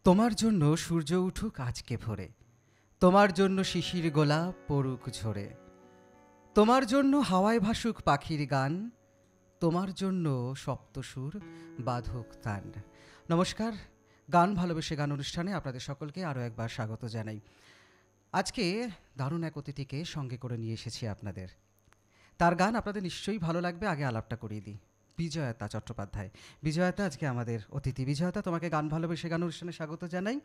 তোমার জন্য সূর্য উঠুক আজকে ভোরে, তোমার জন্য শিশির গোলাপ পড়ুক ঝরে, তোমার জন্য হাওয়ায় ভাসুক পাখির গান, তোমার জন্য সপ্তসুর বাঁধুক তান। নমস্কার, গান ভালোবেসে গান অনুষ্ঠানে আপনাদের সকলকে আরও একবার স্বাগত জানাই। আজকে দারুণ এক অতিথিকে সঙ্গে করে নিয়ে এসেছি আপনাদের। তার গান আপনাদের নিশ্চয়ই ভালো লাগবে। আগে আলাপটা করিয়ে দিই। বিজয়তা চট্টোপাধ্যায়। বিজয়তা আজকে আমাদের অতিথি। বিজয়তা, তোমাকে গান ভালোবেসে গান অনুষ্ঠানে স্বাগত জানাই।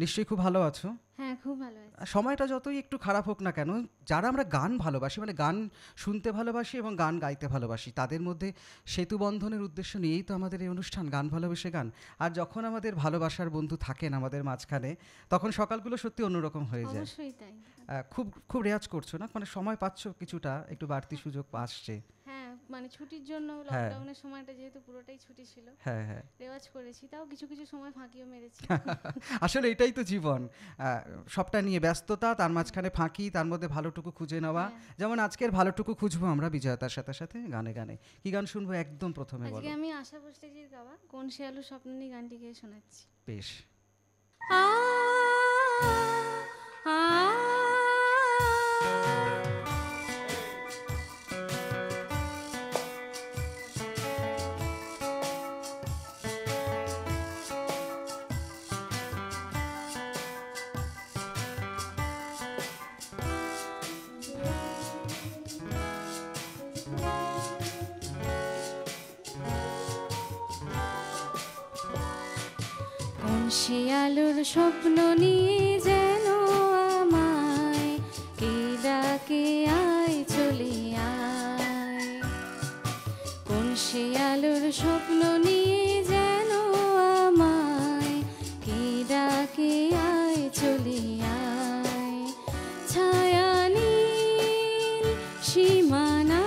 নিশ্চয়ই খুব ভালো আছো? হ্যাঁ, খুব ভালো আছি। সময়টা যতই একটু খারাপ হোক না কেন, যারা আমরা গান ভালোবাসি, মানে গান শুনতে ভালোবাসি এবং গান গাইতে ভালোবাসি, তাদের মধ্যে সেতু বন্ধনের উদ্দেশ্য নিয়েই তো আমাদের এই অনুষ্ঠান গান ভালোবেসে গান। আর যখন আমাদের ভালোবাসার বন্ধু থাকেন আমাদের মাঝখানে, তখন সকালগুলো সত্যি অন্যরকম হয়ে যায়। অবশ্যই তাই। খুব খুব রেয়াজ করছো না? মানে সময় পাচ্ছ কিছুটা, একটু বাড়তি সুযোগ আসছে। হ্যাঁ, মানে ছুটির জন্য হ্যাঁ। লকডাউনের সময়টা যেহেতু পুরোটাই ছুটি ছিল, হ্যাঁ, হ্যাঁ। রেওয়াজ করেছি, তাও কিছু কিছু সময় ফাঁকিও মেরেছি। আসলে এটাই তো জীবন। সবটা নিয়ে ব্যস্ততা, তার মাঝখানে ফাঁকি, তার মধ্যে ভালোটুকু খুঁজে নেওয়া। হ্যাঁ। যেমন আজকের ভালোটুকু খুঁজবো আমরা বিজয়তার সাথে সাথে গানে গানে। কি গান শুনবো একদম প্রথমে বলো? আজকে আমি আশা ভোসলেজির গাওয়া কোন শেয়ালু স্বপ্ন নিয়ে গানটি গেয়ে শোনাচ্ছি। বেশ। আ আ কোন শেয়ালুর স্বপ্ন নিয়ে যেন আমায় কে ডাকে আয় চলে আয়। কোন শেয়ালুর স্বপ্ন নিয়ে যেন আমায় কে ডাকে আয় চলে আয়। ছায়া নীল সীমানা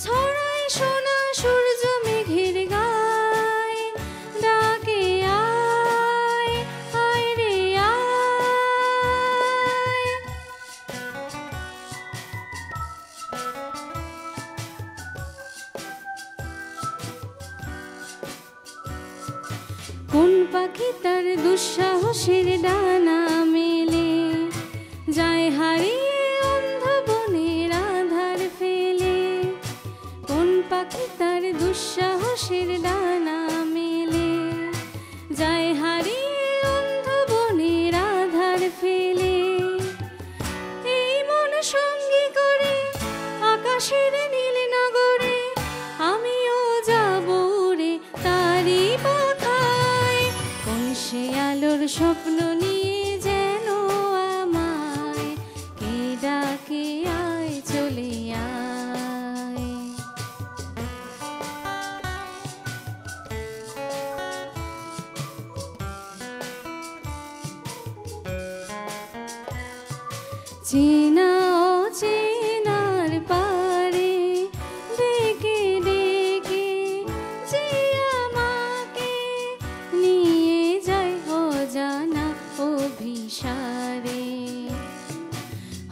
ছড়ায় সোনা সূর্য মেঘের গায়, ডাকে আয় আয় রে আয়। কোন পাখি তার দুঃসাহসের ডানা মেলে যায় হারিয়ে অন্ধ বনের আধার ফেলে। কোন পাখি তার দুঃসাহসের ডানা মেলে যায় হারিয়ে অন্ধ বনের আধার ফেলে। এই মন সঙ্গী করে আকাশের নীল নগরে আমিও যাব রে তারই পাখায়। কোন শেয়ালোর স্বপ্ন নিয়ে যেন আমায় কে ডাকে আয় চলে আয়। চেনা অচেনার পারে ডেকে ডেকে যে আমাকে নিয়ে যায় অজানা অভিসারে।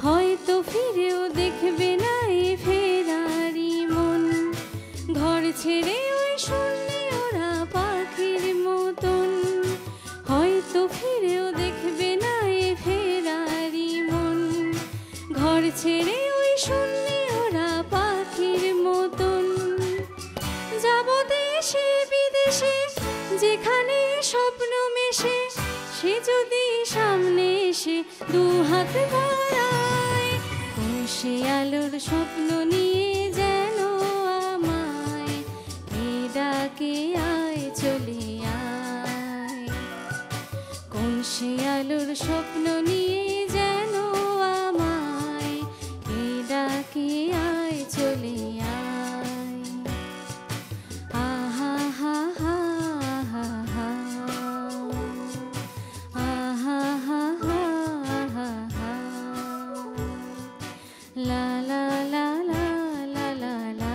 হয়তো ফিরেও দেখবে না এ ফেরারি মন, ঘর ছেড়ে ওই শূন্যে ওরা পাখির মতন। হয়তো ফিরেও দেখবে না এ ফেরারি মন, ঘর ছেড়ে ওই শূন্যে ওরা পাখির মতন। যাব দেশে বিদেশে যেখানে স্বপ্ন মেশে, সে যদি সামনে এসে দু হাত বাড়ায়। কোন শেয়ালোর স্বপ্ন নিয়ে যেন আমায় কে ডাকে আয় চলে আয়। কোন শেয়ালোর স্বপ্ন নিয়ে যেন আমায় কে ডাকে আয় চলে আয়। আহা হা হা হা হা আহা হা হা হা হা লা লা লা লা লা লা লা।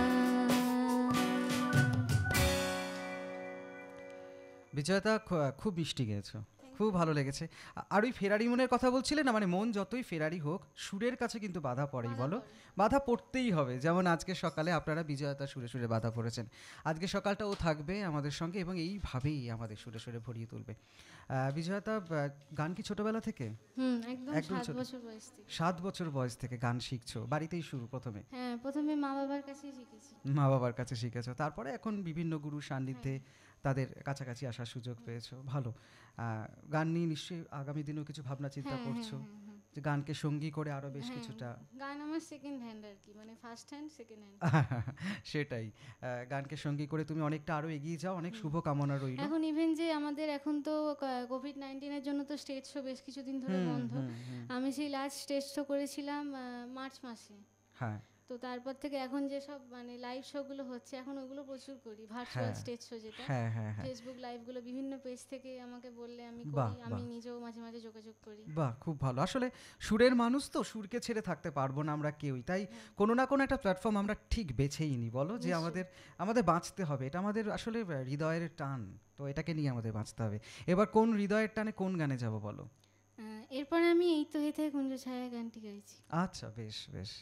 বিজয়তা খুব মিষ্টি গেয়েছো। খুব ভালো লেগেছে। আর ওই ফেরারি মনের কথা বলছিলে না, মানে মন যতই ফেরারি হোক সুরের কাছে কিন্তু বাধা পড়েই, বাধা বলো? পড়ে। বাধা পড়তেই হবে। যেমন আজকে সকালে আপনারা বিজয়তা সুরে সুরে বাধা পড়েছেন, আজকে সকালটা ও থাকবে আমাদের সঙ্গে এবং এইভাবেই আমাদের সুরে সুরে ভরিয়ে তুলবে। বিজয়তা, গান কি ছোটবেলা থেকে? একদম একদম 7 ছোট। বছর বয়স থেকে। 7 বছর বয়স থেকে গান শিখছো, বাড়িতেই শুরু প্রথমে? হ্যাঁ, প্রথমে মা বাবার কাছেই শিখেছি। মা বাবার কাছে শিখেছো, তারপরে এখন বিভিন্ন গুরুর সান্নিধ্যে তাদের কাছাকাছি আসার সুযোগ পেয়েছো, ভালো। গান নিয়ে নিশ্চয়ই আগামী দিনেও কিছু ভাবনা চিন্তা হ্যাঁ, করছো, হ্যাঁ, হ্যাঁ, যে গানকে সঙ্গী করে আরো বেশ হ্যাঁ। কিছুটা। গান আমার সেকেন্ড হ্যান্ড আর কি, মানে ফার্স্ট হ্যান্ড সেকেন্ড হ্যান্ড। সেটাই, গানকে সঙ্গী করে তুমি অনেকটা আরো এগিয়ে যাও, অনেক শুভ কামনা রইল। এখন ইভেন যে আমাদের এখন তো কোভিড-19 জন্য তো স্টেজ শো বেশ কিছুদিন ধরে হুম, বন্ধ। হুম, হুম। আমি সেই লাস্ট স্টেজ শো করেছিলাম মার্চ মাসে। হ্যাঁ, তো তারপর থেকে এখন যেসব মানে লাইভ শো গুলো হচ্ছে এখন ওগুলো প্রচুর করি, ভার্চুয়াল হ্যাঁ, স্টেজ শো যেটা। হ্যাঁ, হ্যাঁ, হ্যাঁ। ফেসবুক লাইভ গুলো বিভিন্ন পেজ থেকে আমাকে বললে আমি বাহ, করি, আমি বাহ। নিজেও মাঝে মাঝে যোগাযোগ করি। বাহ, খুব ভালো। আসলে সুরের মানুষ তো, সুরকে ছেড়ে থাকতে পারবো না আমরা কেউই, তাই কোনো না কোনো একটা প্ল্যাটফর্ম আমরা ঠিক বেছেই নিই, বলো? যে নিশ্চয়ই। আমাদের আমাদের বাঁচতে হবে, এটা আমাদের আসলে হৃদয়ের টান, তো এটাকে নিয়ে আমাদের বাঁচতে হবে। এবার কোন হৃদয়ের টানে কোন গানে যাব বলো? এরপরে আমি এই তো হেথায় কুঞ্জ ছায়া গানটি গাইছি। আচ্ছা, বেশ বেশ।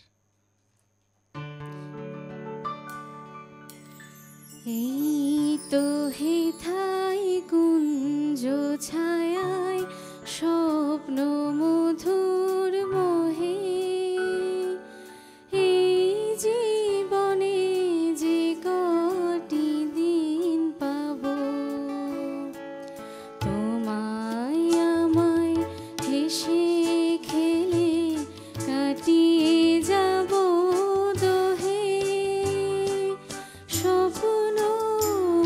এই তো হেথায় কুঞ্জ ছায়ায় স্বপ্ন মধুর মোহে, এই জীবনে যে কটি দিন পাবো, তোমায় আমায় হেসে খেলে কাটিয়ে যাব দোহে, স্বপ্ন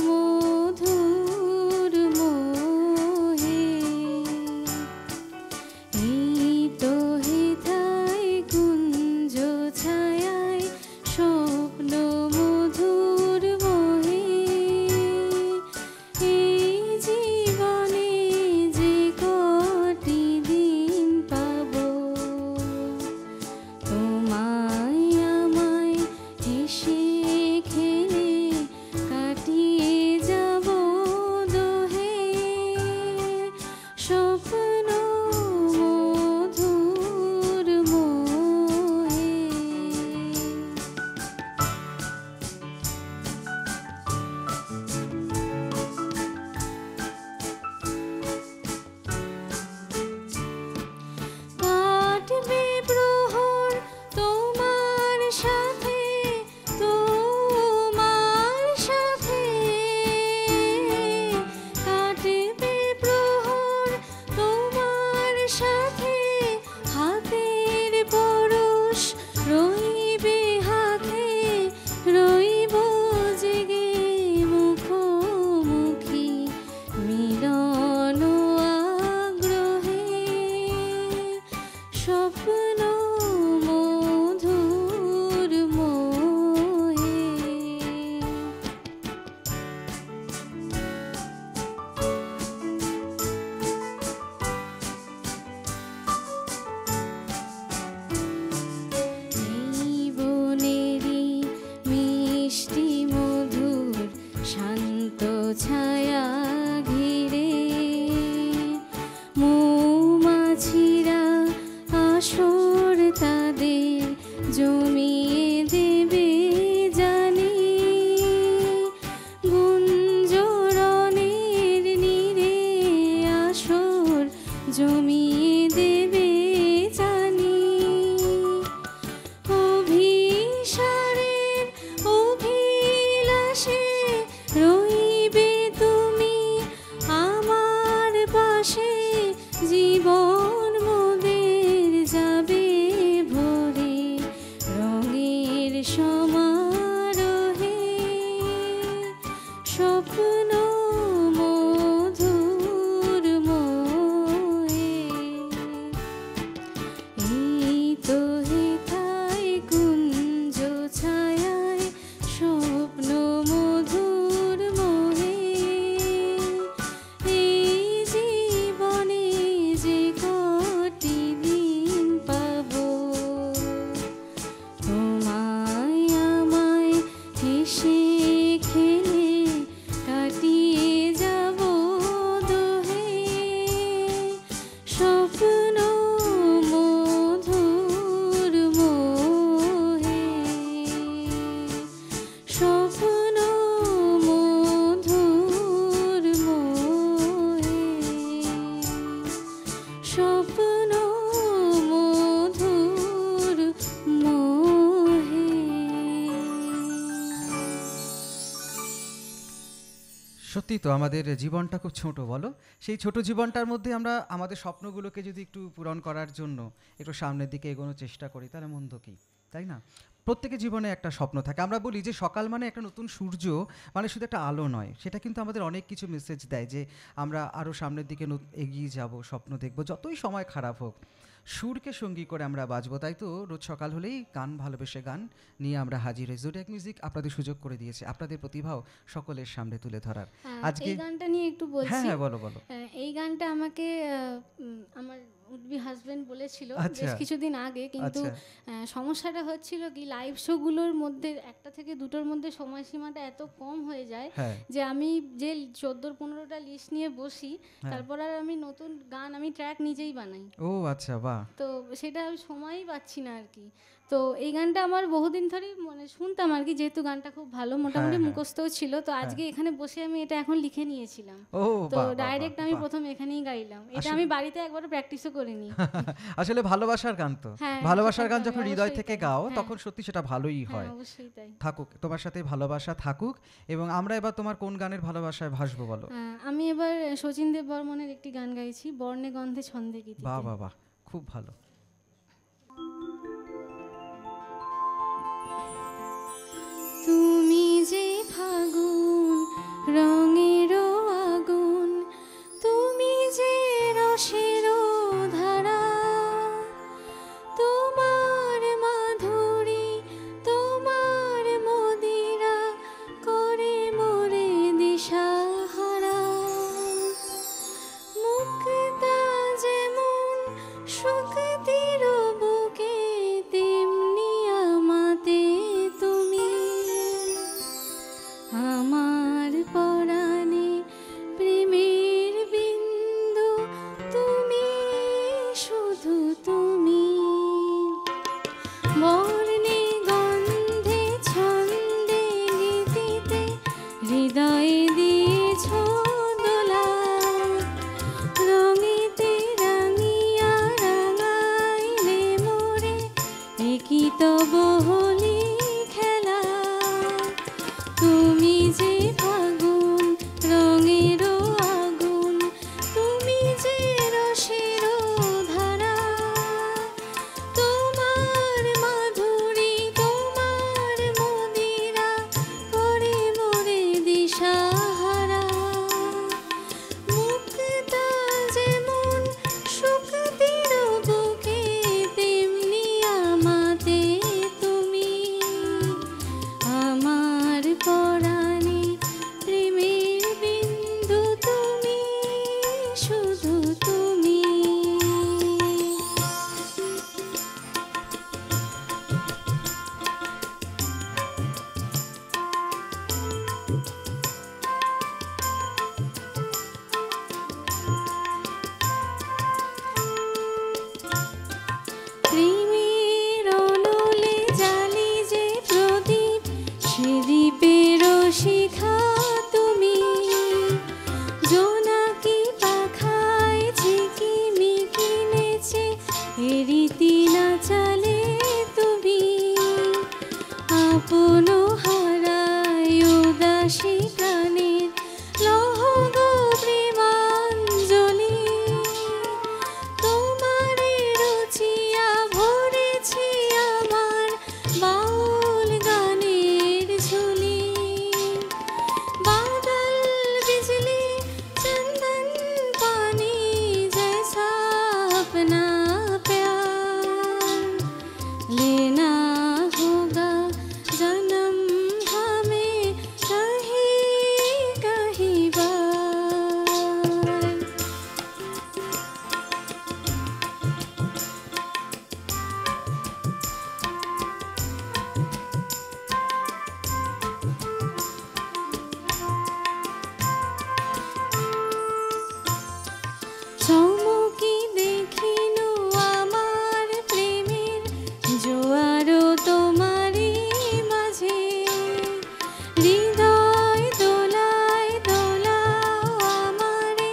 মধুর সত্যি তো আমাদের জীবনটা খুব ছোট, বলো? সেই ছোট জীবনটার মধ্যে আমরা আমাদের স্বপ্নগুলোকে যদি একটু পূরণ করার জন্য একটু সামনের দিকে এগোনোর চেষ্টা করি, তাহলে মন্দ কি, তাই না? প্রত্যেকের জীবনে একটা স্বপ্ন থাকে। আমরা বলি যে সকাল মানে একটা নতুন সূর্য, মানে শুধু একটা আলো নয়, সেটা কিন্তু আমাদের অনেক কিছু মেসেজ দেয় যে আমরা আরও সামনের দিকে এগিয়ে যাব, স্বপ্ন দেখব, যতই সময় খারাপ হোক। সুরকে সঙ্গী করে আমরা বাজবো, তাই তো রোজ সকাল হলেই গান, ভালোবেসে গান নিয়ে আমরা হাজির হই। জোডিয়াক মিউজিক আপনাদের সুযোগ করে দিয়েছে আপনাদের প্রতিভাও সকলের সামনে তুলে ধরার। আজকে এই গানটা নিয়ে একটু বলছি। হ্যাঁ হ্যাঁ, বলো বলো। এই গানটা আমাকে আমার উডবি হাজবেন্ড বলেছিল আচ্ছা। বেশ কিছুদিন আগে, কিন্তু সমস্যাটা হচ্ছিল কি, লাইভ শোগুলোর মধ্যে একটা থেকে দুটোর মধ্যে সময়সীমাটা এত কম হয়ে যায় যে আমি যে 14-15টা লিস্ট নিয়ে বসি, তারপর আর আমি নতুন গান, আমি ট্র্যাক নিজেই বানাই। ও আচ্ছা, বাহ। তো সেটা আমি সময়ই পাচ্ছি না আর কি। তো এই গানটা আমার বহুদিন ধরেই মানে শুনতাম আর কি, যেহেতু গানটা খুব ভালো, মোটামুটি মুখস্থও ছিল। তো আজকে এখানে বসে আমি এটা এখন লিখে নিয়েছিলাম। তো ডাইরেক্ট আমি প্রথম এখানেই গাইলাম। এটা আমি বাড়িতে একবারও প্র্যাকটিসও করিনি। আসলে ভালোবাসার গান তো, ভালোবাসার গান যখন হৃদয় থেকে গাও তখন সত্যি সেটা ভালোই হয়। অবশ্যই তাই। থাকুক তোমার সাথে ভালোবাসা, থাকুক। এবং আমরা এবার তোমার কোন গানের ভালোবাসায় ভাসবো বলো? আমি এবার শচীন দেব বর্মনের একটি গান গাইছি, বর্ণে গন্ধে ছন্দে গীতিতে। বাহ বাহ বাহ, খুব ভালো। তুমি যে ফাগুন রঙের আগুন, তুমি যে রসের ধারা, তোমার মাধুরী তোমার মদিরা করে মোরে দিশাহারা। মুক্তা যেমন শক্তির বুকে, তেমনি আমাতে তুমি। আমার পরাণে প্রেমের বিন্দু, তুমি শুধু তুমি। বর্ণে গন্ধে ছন্দে গীতিতে হৃদয়ে দিয়েছ দোলা, রঙেতে রাঙিয়া রাঙাইলে মোরে একই তব হোলি খেলা। তুমি যে ফাগুন রঙের আগুন, তুমি যে রসের ধারা, তোমার মাধুরী তোমার মদিরা করে মোরে দিশাহারা। মুক্তা যেমন শক্তির বুকে, তেমনি আমাতে তুমি। আমার পরাণে প্রেমের বিন্দু, তুমি শুধু তুমি। প্রেমের অনলে জালি যে প্রদীপ, সে দ্বীপের শিখা তুমি। জোনাকি পাখায় ঝিকিমিকি নেচে রীতি না চালে তুমি। আপন হারায় উদাসী প্রাণের লহগ প্রেমাঞ্জলি, তোমারে রুচিয়া ভরেছি আমার বাউল গানের ঝুলি। বাদল বিজলি চন্দন পানি জैसा अपना प्यार, लेना होगा जन्म हमें कहीं कहीं बार। চমকি দেখিনু আমার প্রেমের জোয়ারো তোমারই মাঝে, হৃদয় দোলায় দোলাও আমারে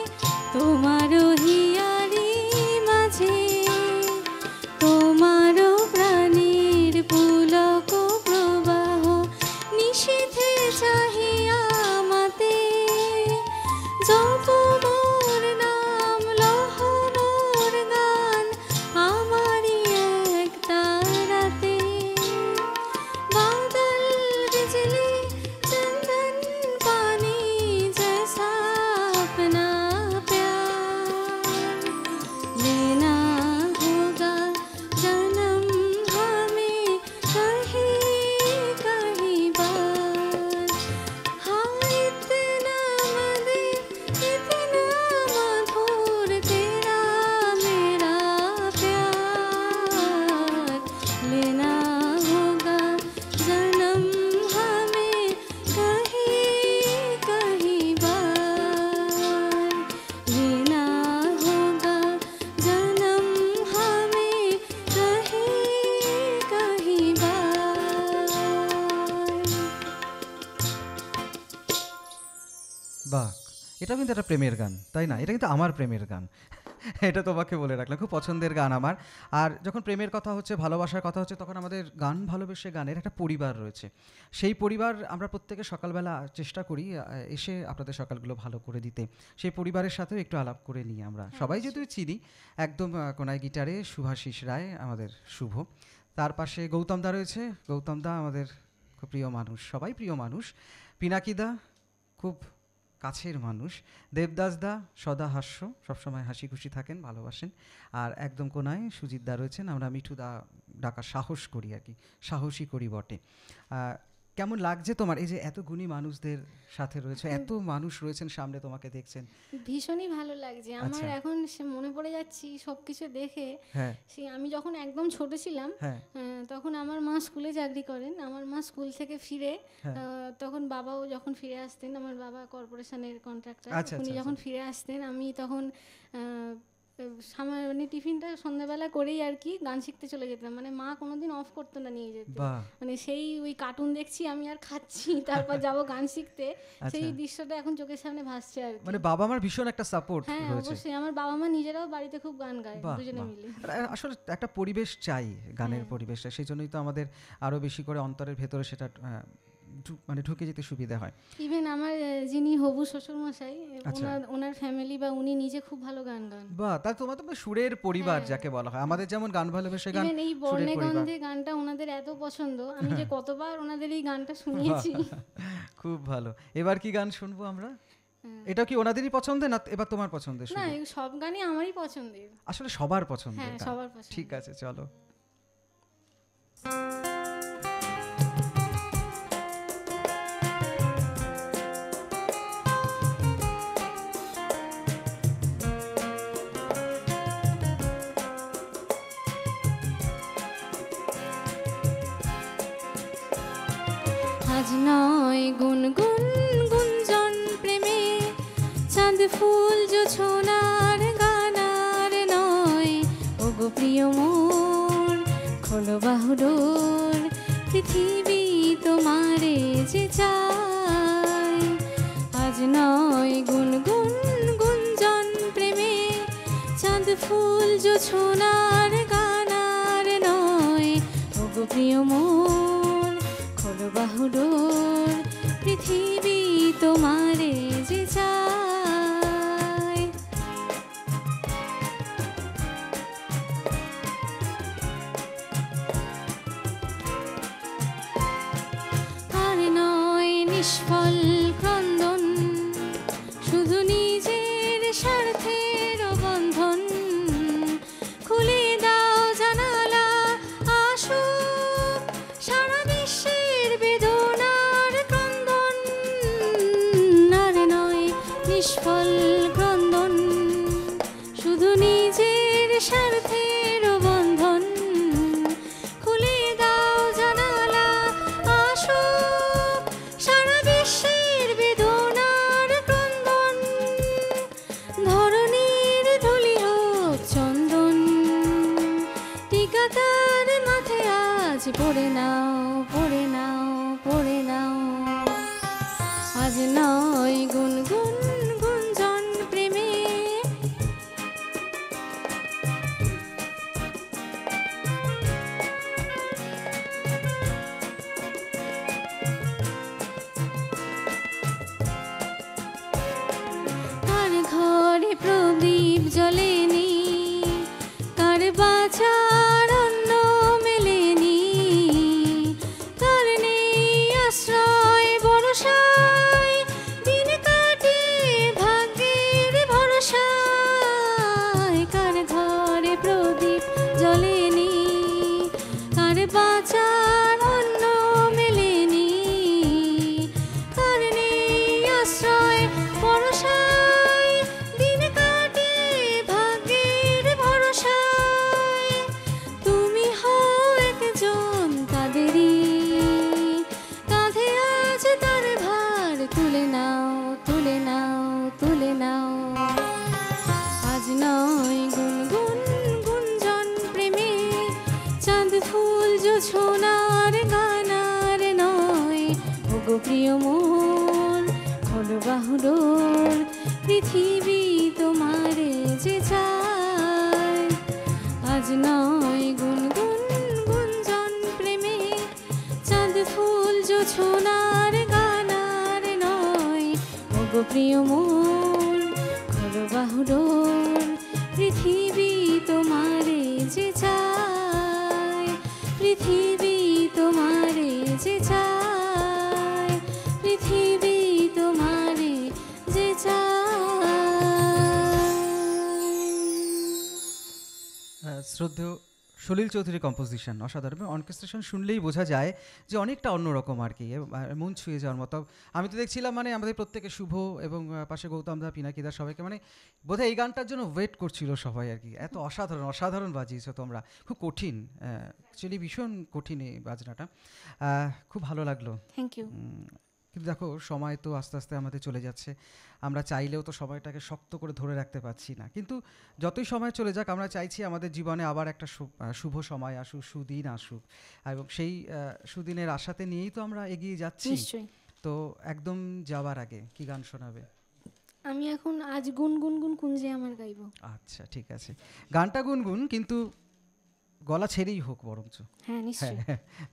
এটা কিন্তু একটা প্রেমের গান, তাই না? এটা কিন্তু আমার প্রেমের গান। এটা তোমাকে বলে রাখলাম, খুব পছন্দের গান আমার। আর যখন প্রেমের কথা হচ্ছে, ভালোবাসার কথা হচ্ছে, তখন আমাদের গান ভালোবেসে গানের একটা পরিবার রয়েছে। সেই পরিবার আমরা প্রত্যেকে সকালবেলা চেষ্টা করি এসে আপনাদের সকালগুলো ভালো করে দিতে। সেই পরিবারের সাথেও একটু আলাপ করে নিই আমরা। সবাই যেহেতু চিনি, একদম কোনায় গিটারে শুভাশিস রায়, আমাদের শুভ। তার পাশে গৌতম দা রয়েছে। গৌতম দা আমাদের খুব প্রিয় মানুষ, সবাই প্রিয় মানুষ। পিনাকিদা খুব কাছের মানুষ। দেবদাস দা সদা হাস্য, সবসময় হাসি খুশি থাকেন, ভালোবাসেন। আর একদম কোনায় সুজিত দা রয়েছেন। আমরা মিঠু দা ডাকার সাহস করি আর কি, সাহসী করি বটে। কেমন লাগছে তোমার এই যে এত গুণী মানুষদের সাথে রয়েছে, এত মানুষ রয়েছেন সামনে তোমাকে দেখছেন? ভীষণই ভালো লাগছে আমার। এখন মনে পড়ে যাচ্ছি সবকিছু দেখে। সেই আমি যখন একদম ছোট ছিলাম, তখন আমার মা স্কুলে চাকরি করেন। আমার মা স্কুল থেকে ফিরে, তখন বাবাও যখন ফিরে আসতেন, আমার বাবা কর্পোরেশনের কন্ট্রাক্টর, উনি যখন ফিরে আসতেন, আমি তখন মানে টিফিনটা সন্ধ্যাবেলা করেই আর কি গান শিখতে চলে যেতাম। মানে মা কোনোদিন অফ করতো না নিয়ে যেতে। মানে সেই ওই কার্টুন দেখছি আমি আর খাচ্ছি, তারপর যাব গান শিখতে। সেই দৃশ্যটা এখন চোখের সামনে ভাসছে আর কি। মানে বাবা মার ভীষণ একটা সাপোর্ট রয়েছে। হ্যাঁ অবশ্যই, আমার বাবা মা নিজেরাও বাড়িতে খুব গান গায়, দুজনে মিলে। আসলে একটা পরিবেশ চাই, গানের পরিবেশটা, সেই জন্যই তো আমাদের আরো বেশি করে অন্তরের ভেতরে সেটা মানে ঢুকে যেতে সুবিধা হয়। ইভেন আমার যিনি হবু শ্বশুর মশাই, ওনার ফ্যামিলি বা উনি নিজে খুব ভালো গান গান। বাহ, তাহলে তোমার তো সুরের পরিবার যাকে বলা হয়। আমাদের যেমন গান ভালোবেসে গান, এই বর্ণে গন্ধে গানটা ওনাদের এত পছন্দ, আমি যে কতবার ওনাদের এই গানটা শুনিয়েছি। খুব ভালো। এবার কি গান শুনবো আমরা? এটা কি ওনাদেরই পছন্দের না এবার তোমার পছন্দের? না, সব গানই আমারই পছন্দের। আসলে সবার পছন্দের। হ্যাঁ, সবার পছন্দ। ঠিক আছে, চলো। আজ নয় গুনগুন গুঞ্জন প্রেমে, চাঁদ ফুল জোছনার গানার নয়। ওগো প্রিয় মোর খোলো বাহুডোর, পৃথিবী তোমারে যে চায়। আজ নয় গুনগুন গুঞ্জন প্রেমে, চাঁদ ফুল জোছনার গানার নয়। ওগো প্রিয় মোর খোলো বাহুডোর, পৃথিবী তোমারে যে চায়। আর নয় নিষ্ফল ক্রন্দন, শুধু নিজের স্বার্থের বন্ধন। খুলে দাও জানালা, আসুক সারা বিশ্বের বেদনার ক্রন্দন। আর নয় নিষ্ফল ক্রন্দন, শুধু নিজের স্বার্থের বন্ধন। খুলে দাও জানালা, আসুক সারা বিশ্বের বেদনার ক্রন্দন। ধরণীর ধুলি হোক চন্দন, টিকা তার মাথে আজ পড়ে নাও, পড়ে নাও, পড়ে নাও। আজ নয় গুনগুন গুঞ্জন প্রেমে, কার ঘরে প্রদীপ জ্বলেনি, কার বাঁচার অন্ন মেলেনি, কার নেই আশ্রয় ভরসায়, দিন কাটে ভাগ্যের ভরসায়। কার ঘরে প্রদীপ জ্বলেনি, কার বাঁচার অন্ন মেলেনি, কার নেই আশ্রয় ভরসায়, দিন কাটে ভাগ্যের ভরসায়। তুমি হও একজন তাদেরই, কাঁধে আজ তার ভার তুলে নাও, তুলে নাও, তুলে নাও। আজ নয় গুনগুন গুঞ্জন প্রেমে, চাঁদ ফুল জোছনার গানার নয়। ওগো প্রিয় মোর খোলো বাহুডোর, প্রিয় মন করো বাহুডোল, পৃথিবী তোমারে যে চায়, পৃথিবী তোমারে যে চায়, পৃথিবী তোমারে যে চায়। শ্রদ্ধেয় সলিল চৌধুরী কম্পোজিশন অসাধারণ। অর্কেস্ট্রেশন শুনলেই বোঝা যায় যে অনেকটা অন্যরকম আর কি, মন ছুঁয়ে যাওয়ার মতো। আমি তো দেখছিলাম মানে আমাদের প্রত্যেকে শুভ এবং পাশে গৌতম দা, পিনাকিদা সবাইকে মানে বোধহয় এই গানটার জন্য ওয়েট করছিল সবাই আর কি। এত অসাধারণ অসাধারণ বাজিয়েছো তোমরা, খুব কঠিন, অ্যাকচুয়ালি ভীষণ কঠিন এই বাজনাটা, খুব ভালো লাগলো। Thank you. কিন্তু দেখো সময় তো আস্তে আস্তে আমাদের চলে যাচ্ছে, আমরা চাইলেও তো সময়টাকে শক্ত করে ধরে রাখতে পারছি না, কিন্তু যতই সময় চলে যাক আমরা চাইছি আমাদের জীবনে আবার একটা শুভ সময় আসুক, সুদিন আসুক, এবং সেই সুদিনের আশাতে নিয়েই তো আমরা এগিয়ে যাচ্ছি। তো একদম যাওয়ার আগে কি গান শোনাবে? আমি এখন আজ গুনগুন কুঞ্জে আমার গাইবো। আচ্ছা ঠিক আছে, গানটা গুনগুন কিন্তু গলা ছেড়েই হোক বরঞ্চ। হ্যাঁ নিশ্চয়ই।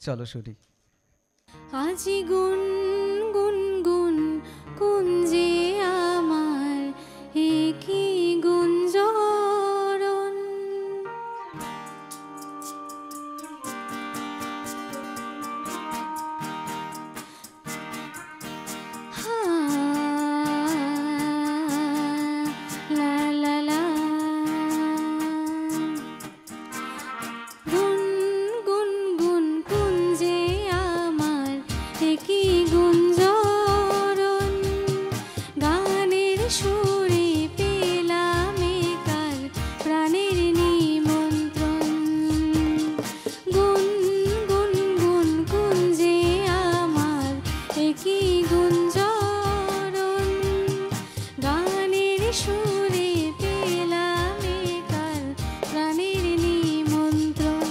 চলো শুনি। আজি গুন গুন গুন কুঞ্জে আমার একই গুঞ্জরণ, লা লা লা। গুন গুন গুন কুঞ্জে আমার একই গুঞ্জরণ, গানের সুরে পেলাম একার প্রাণের নিমন্ত্রণ। গুন গুন গুন কুঞ্জে আমার একই গুঞ্জরণ, গানের সুরে পেলাম একার প্রাণের নিমন্ত্রণ।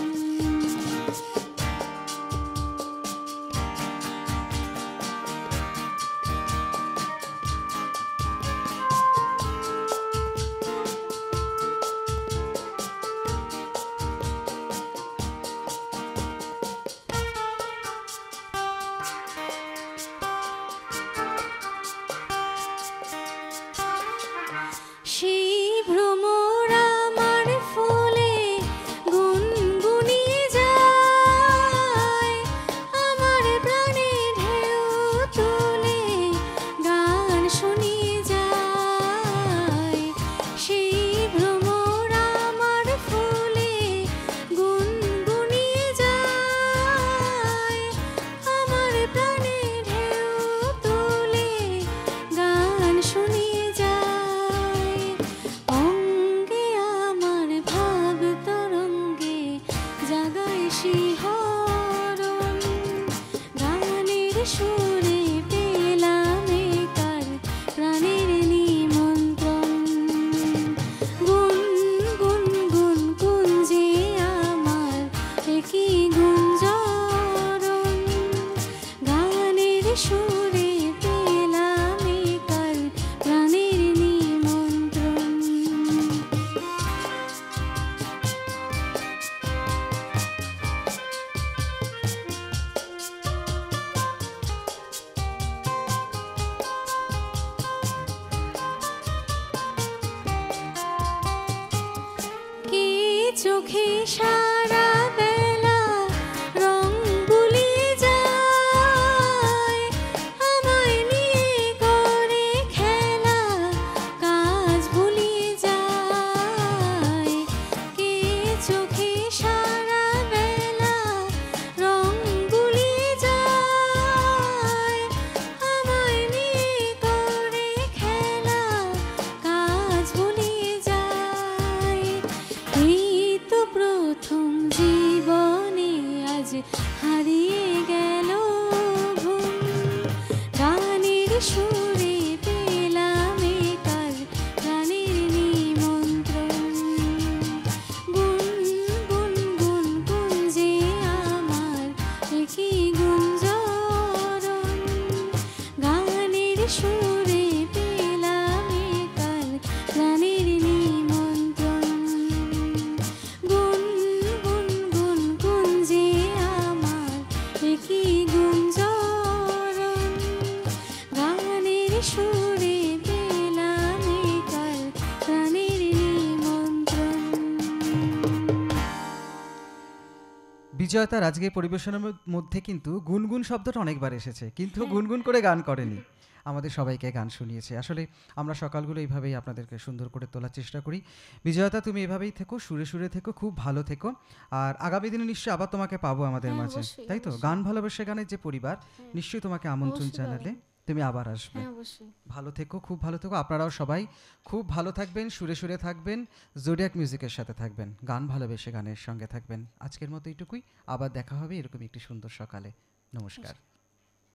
সেই ভ্রমর আমার ফুলে গুনগুনিয়ে যায়, আমার প্রাণে ঢেউ তুলে গান শুনিয়ে যায়। সেই ভ্রমর আমার ফুলে গুনগুনিয়ে যায়, আমার প্রাণে ঢেউ তুলে গান শুনিয়ে যায়। অঙ্গে আমার ভাব তরঙ্গে জাগায় শিহরণ, গানের সুরে পেলাম একার প্রাণের নিমন্ত্রণ। গুন গুন গুন কুঞ্জে আমার একই গুঞ্জরণ, গানের সুরে পেলাম একার প্রাণের নিমন্ত্রণ। কে চোখে সারা বেলা রং বুলিয়ে যায়, আমায় নিয়ে করে খেলা কাজ ভুলিয়ে যায়। কে চোখে সারা বেলা রং বুলিয়ে যায়, আমায় নিয়ে করে খেলা কাজ ভুলিয়ে যায়। এই তো প্রথম বিজয়তার আজকে পরিবেশনের মধ্যে কিন্তু গুনগুন শব্দটা অনেকবার এসেছে, কিন্তু গুনগুন করে গান করেনি, আমাদের সবাইকে গান শুনিয়েছে। আসলে আমরা সকালগুলো এইভাবেই আপনাদেরকে সুন্দর করে তোলার চেষ্টা করি। বিজয়তা, তুমি এভাবেই থেকো, সুরে সুরে থেকো, খুব ভালো থেকো। আর আগামী দিনে নিশ্চয়ই আবার তোমাকে পাবো আমাদের মাঝে, তাই তো? গান ভালোবাসে গানের যে পরিবার, নিশ্চয়ই তোমাকে আমন্ত্রণ জানালে তুমি আবার আসবে। ভালো থেকো, খুব ভালো থেকো। আপনারাও সবাই খুব ভালো থাকবেন, সুরে সুরে থাকবেন, জোডিয়াক মিউজিকের সাথে থাকবেন, গান ভালোবেসে গানের সঙ্গে থাকবেন। আজকের মতো এইটুকুই, আবার দেখা হবে এরকম একটি সুন্দর সকালে। নমস্কার।